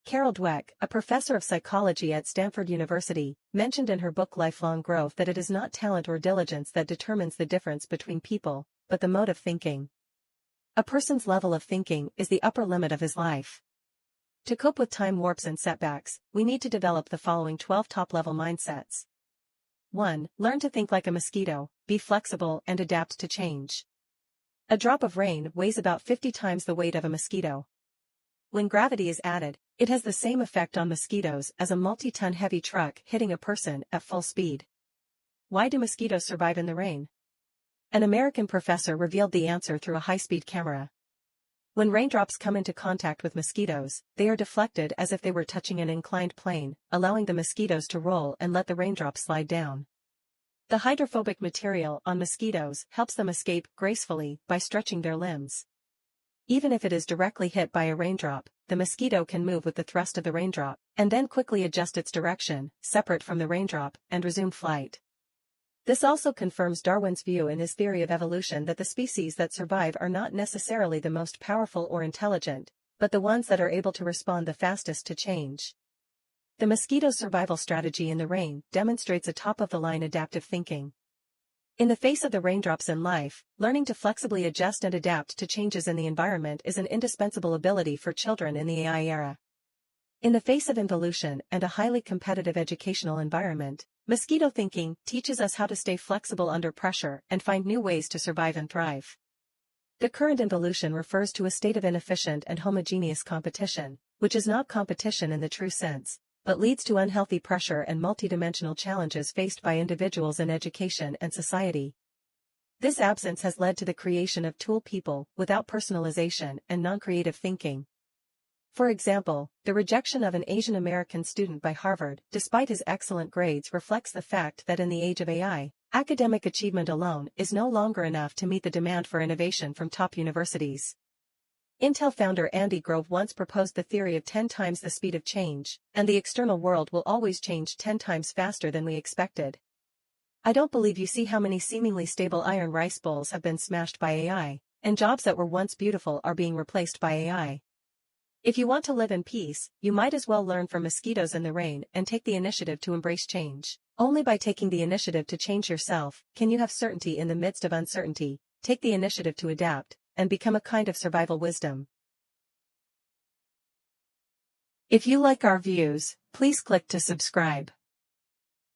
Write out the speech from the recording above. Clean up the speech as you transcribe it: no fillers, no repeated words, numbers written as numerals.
Carol Dweck, a professor of psychology at Stanford University, mentioned in her book Lifelong Growth that it is not talent or diligence that determines the difference between people, but the mode of thinking. A person's level of thinking is the upper limit of his life. To cope with time warps and setbacks, we need to develop the following 12 top-level mindsets. 1. Learn to think like a mosquito, be flexible and adapt to change. A drop of rain weighs about 50 times the weight of a mosquito. When gravity is added, it has the same effect on mosquitoes as a multi-ton heavy truck hitting a person at full speed. Why do mosquitoes survive in the rain? An American professor revealed the answer through a high-speed camera. When raindrops come into contact with mosquitoes, they are deflected as if they were touching an inclined plane, allowing the mosquitoes to roll and let the raindrops slide down. The hydrophobic material on mosquitoes helps them escape gracefully by stretching their limbs. Even if it is directly hit by a raindrop, the mosquito can move with the thrust of the raindrop, and then quickly adjust its direction, separate from the raindrop, and resume flight. This also confirms Darwin's view in his theory of evolution that the species that survive are not necessarily the most powerful or intelligent, but the ones that are able to respond the fastest to change. The mosquito's survival strategy in the rain demonstrates a top-of-the-line adaptive thinking. In the face of the raindrops in life, learning to flexibly adjust and adapt to changes in the environment is an indispensable ability for children in the AI era. In the face of involution and a highly competitive educational environment, mosquito thinking teaches us how to stay flexible under pressure and find new ways to survive and thrive. The current involution refers to a state of inefficient and homogeneous competition, which is not competition in the true sense, but leads to unhealthy pressure and multidimensional challenges faced by individuals in education and society. This absence has led to the creation of tool people without personalization and non-creative thinking. For example, the rejection of an Asian American student by Harvard, despite his excellent grades, reflects the fact that in the age of AI, academic achievement alone is no longer enough to meet the demand for innovation from top universities. Intel founder Andy Grove once proposed the theory of 10 times the speed of change, and the external world will always change 10 times faster than we expected. I don't believe you see how many seemingly stable iron rice bowls have been smashed by AI, and jobs that were once beautiful are being replaced by AI. If you want to live in peace, you might as well learn from mosquitoes in the rain and take the initiative to embrace change. Only by taking the initiative to change yourself can you have certainty in the midst of uncertainty, take the initiative to adapt, and become a kind of survival wisdom. If you like our views, please click to subscribe.